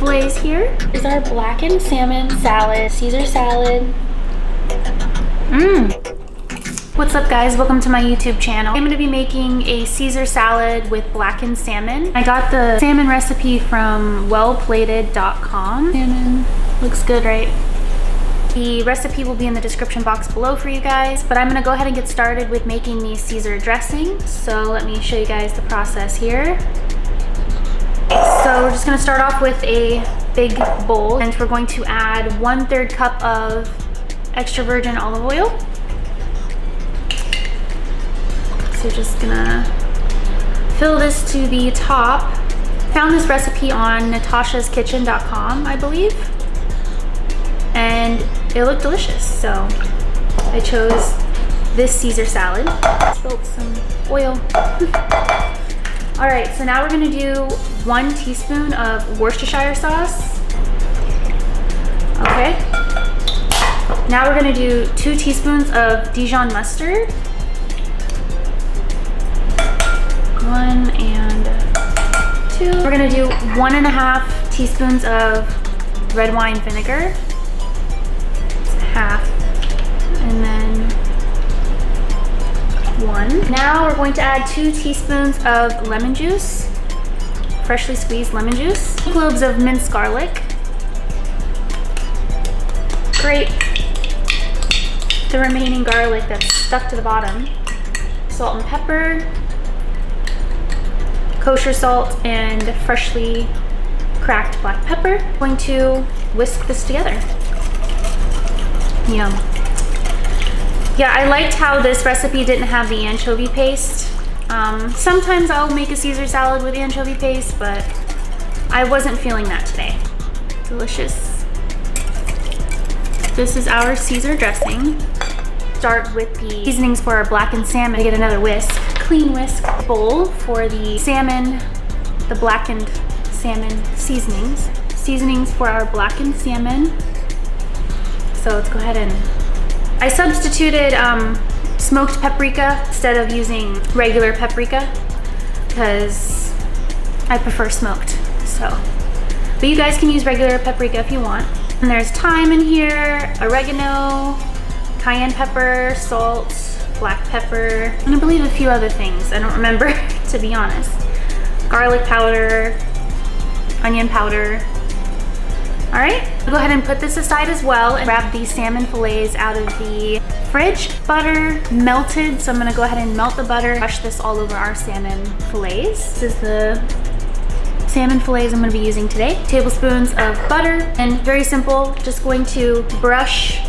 fillets here. Is our blackened salmon salad, Caesar salad. What's up guys, welcome to my YouTube channel. I'm gonna be making a Caesar salad with blackened salmon. I got the salmon recipe from wellplated.com. Salmon looks good, right? The recipe will be in the description box below for you guys, but I'm gonna go ahead and get started with making the Caesar dressing. So let me show you guys the process here. So we're just gonna start off with a big bowl, and we're going to add 1/3 cup of extra virgin olive oil. So just gonna fill this to the top. Found this recipe on natasha'skitchen.com, I believe, and it looked delicious, so I chose this Caesar salad. Spilled some oil. All right, so now we're gonna do 1 teaspoon of Worcestershire sauce. Okay. Now we're gonna do 2 teaspoons of Dijon mustard. 1 and 2. We're gonna do 1.5 teaspoons of red wine vinegar. It's half, and then 1. Now we're going to add 2 teaspoons of lemon juice, freshly squeezed lemon juice. 2 cloves of minced garlic. Grate the remaining garlic that's stuck to the bottom. Salt and pepper, kosher salt, and freshly cracked black pepper. I'm going to whisk this together. Yum. Yeah, I liked how this recipe didn't have the anchovy paste. Sometimes I'll make a Caesar salad with anchovy paste, but I wasn't feeling that today. Delicious. This is our Caesar dressing. Start with the seasonings for our blackened salmon. Get another whisk, clean whisk bowl for the salmon, the blackened salmon seasonings. Seasonings for our blackened salmon. So let's go ahead and, I substituted smoked paprika instead of using regular paprika because I prefer smoked, so. But you guys can use regular paprika if you want. And there's thyme in here, oregano, cayenne pepper, salt, black pepper, and I believe a few other things. I don't remember, to be honest. Garlic powder, onion powder. All right, go ahead and put this aside as well and grab these salmon fillets out of the fridge. Butter melted, so I'm gonna go ahead and melt the butter, brush this all over our salmon fillets. This is the salmon fillets I'm gonna be using today. Tablespoons of butter, and very simple, just going to brush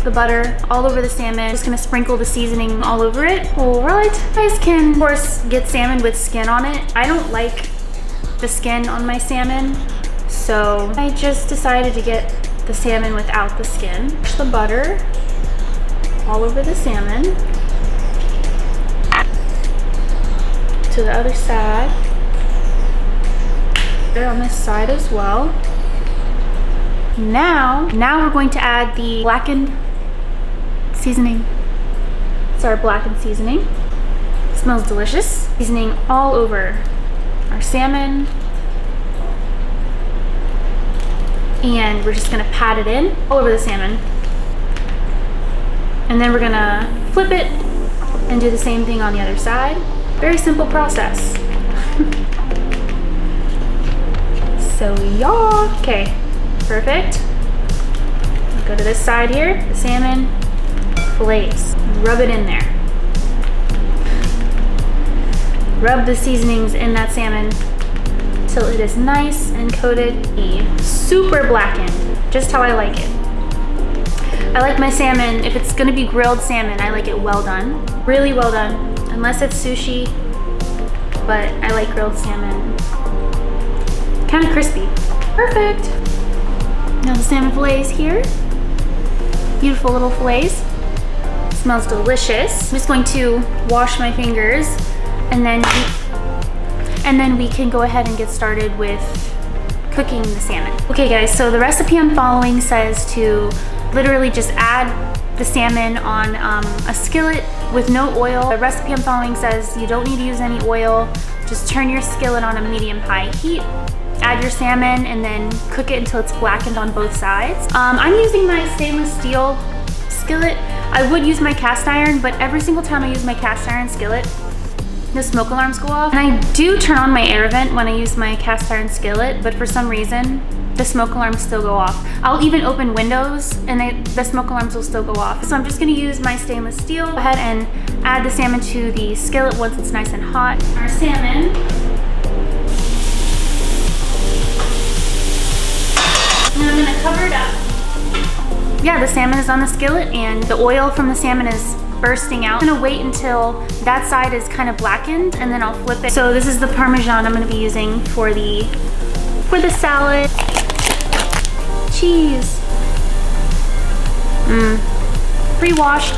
the butter all over the salmon. Just gonna sprinkle the seasoning all over it. All right, you guys can of course get salmon with skin on it. I don't like the skin on my salmon, so I just decided to get the salmon without the skin. Push the butter all over the salmon. To the other side. There on this side as well. Now we're going to add the blackened seasoning. It's our blackened seasoning. It smells delicious. Seasoning all over our salmon. And we're just gonna pat it in all over the salmon. And then we're gonna flip it and do the same thing on the other side. Very simple process. So yeah, okay, perfect. Go to this side here, the salmon fillets. Rub it in there. Rub the seasonings in that salmon till it is nice and coated. Super blackened, just how I like it. I like my salmon, if it's gonna be grilled salmon, I like it well done. Really well done, unless it's sushi, but I like grilled salmon. Kind of crispy. Perfect. Now the salmon fillets here. Beautiful little fillets. Smells delicious. I'm just going to wash my fingers, and then we can go ahead and get started with cooking the salmon. Okay guys, so the recipe I'm following says to literally just add the salmon on a skillet with no oil. The recipe I'm following says you don't need to use any oil. Just turn your skillet on a medium-high heat. add your salmon and then cook it until it's blackened on both sides. I'm using my stainless steel skillet. I would use my cast iron, but every single time I use my cast iron skillet, the smoke alarms go off. And I do turn on my air vent when I use my cast iron skillet, but for some reason, the smoke alarms still go off. I'll even open windows and the smoke alarms will still go off. So I'm just gonna use my stainless steel. Go ahead and add the salmon to the skillet once it's nice and hot. Our salmon. And I'm gonna cover it up. Yeah, the salmon is on the skillet and the oil from the salmon is bursting out. I'm gonna wait until that side is kind of blackened and then I'll flip it. So this is the Parmesan I'm gonna be using for the salad. Cheese. Pre-washed,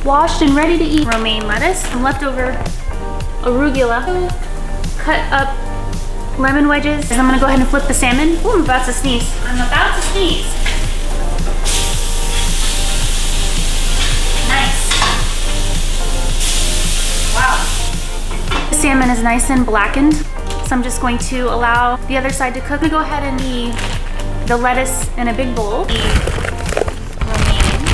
washed and ready to eat. Romaine lettuce, some leftover arugula. Cut up lemon wedges. And I'm gonna go ahead and flip the salmon. Ooh, I'm about to sneeze. I'm about to sneeze. Nice. Wow. The salmon is nice and blackened. So I'm just going to allow the other side to cook. I'm gonna go ahead and the lettuce in a big bowl. The romaine.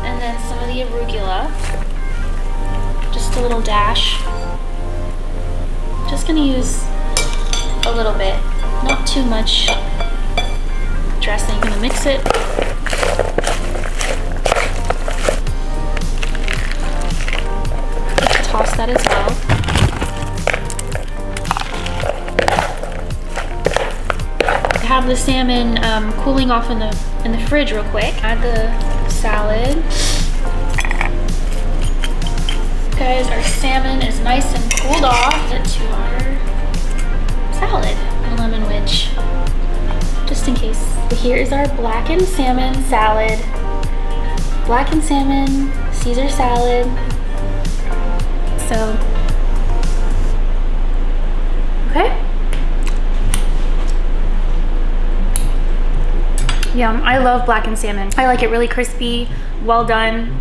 And then some of the arugula. Just a little dash. Just gonna use a little bit, not too much dressing. I'm gonna mix it. Toss that as well. Have the salmon cooling off in the fridge real quick. Add the salad. Guys, our salmon is nice and cooled off. Add it to our salad, a lemon wedge, just in case. Here is our blackened salmon salad. Blackened salmon, Caesar salad. So, okay. Yum, I love blackened salmon. I like it really crispy, well done.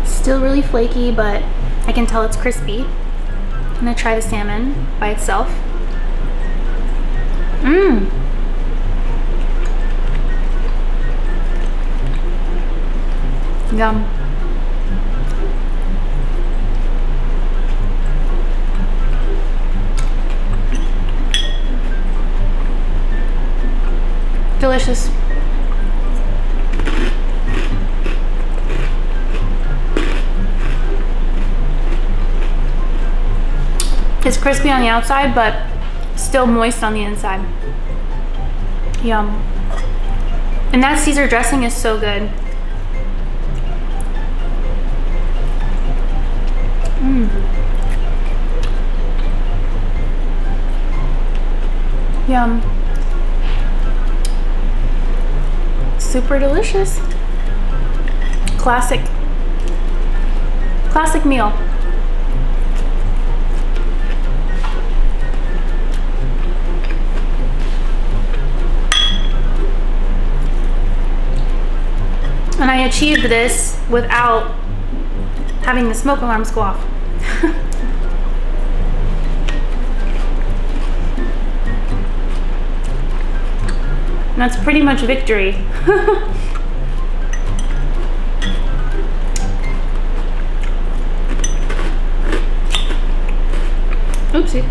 Still really flaky, but I can tell it's crispy. I'm gonna try the salmon by itself. Yum. Delicious. It's crispy on the outside, but still moist on the inside. Yum. And that Caesar dressing is so good. Yum. Super delicious. Classic meal. And I achieved this without having the smoke alarms go off. And that's pretty much victory. Oopsie.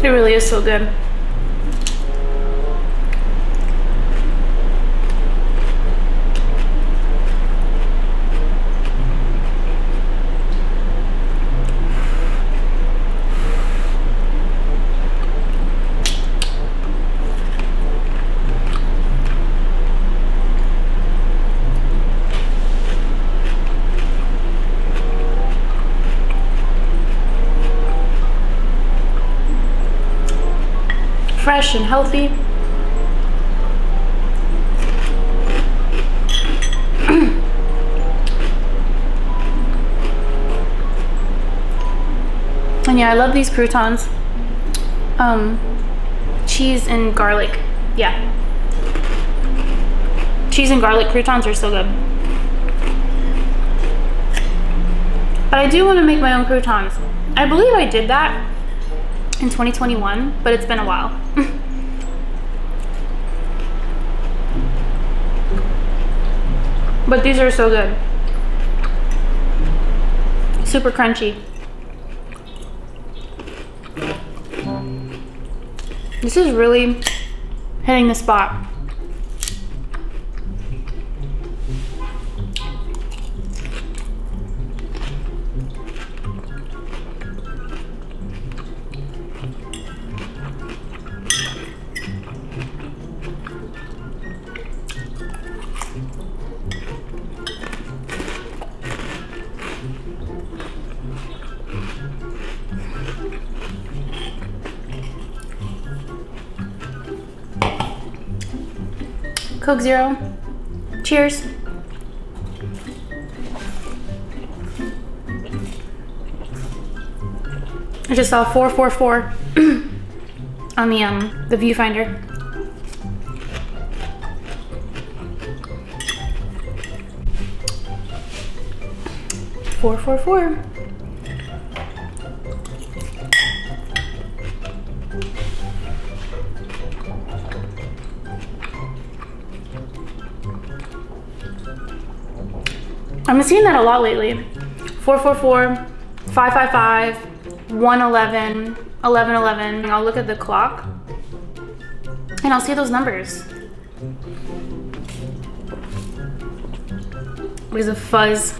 It really is so good. Fresh and healthy. And yeah, I love these croutons. cheese and garlic. Yeah. Cheese and garlic croutons are so good. But I do want to make my own croutons. I believe I did that in 2021, but it's been a while. But these are so good. Super crunchy. This is really hitting the spot. Coke Zero. Cheers. I just saw 444 on the viewfinder. Four, four, four. I'm seeing that a lot lately. 444, 555, 111, 1111. I'll look at the clock and I'll see those numbers. There's a fuzz.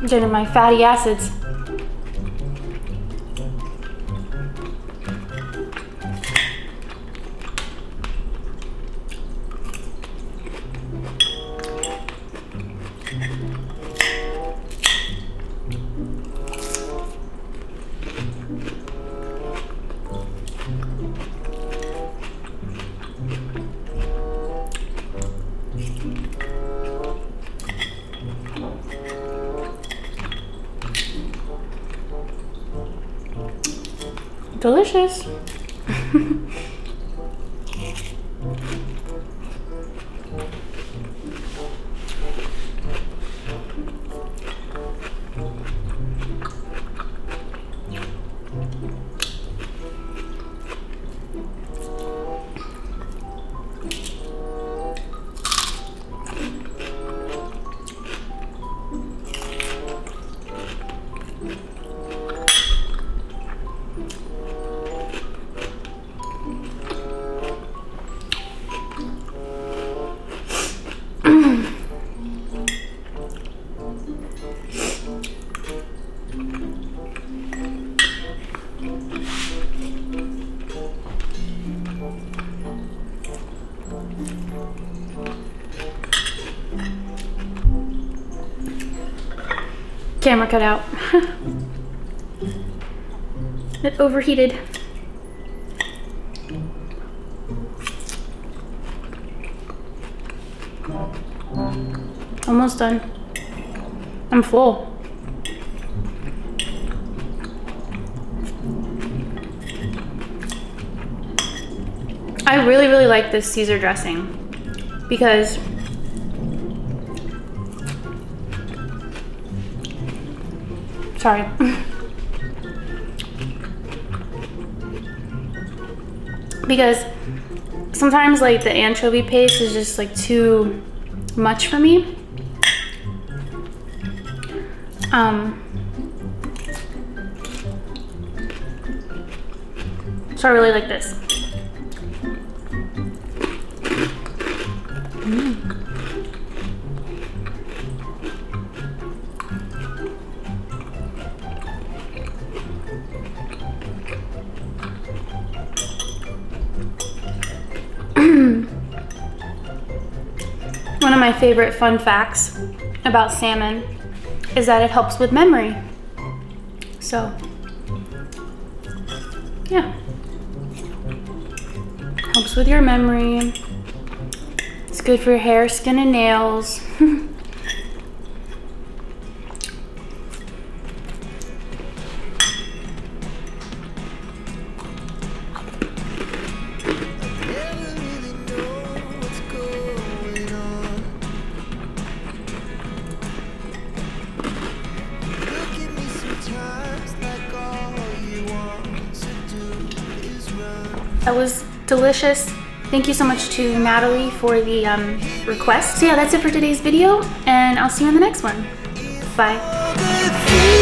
Getting my fatty acids. Delicious. Camera cut out. It overheated. Almost done. I'm full. I really, really like this Caesar dressing because sorry. Because sometimes like the anchovy paste is just like too much for me. So I really like this. One of my favorite fun facts about salmon is that it helps with memory. So, yeah. Helps with your memory. good for your hair, skin, and nails. That was delicious. Thank you so much to Natalie for the request. So yeah, that's it for today's video, and I'll see you in the next one. Bye.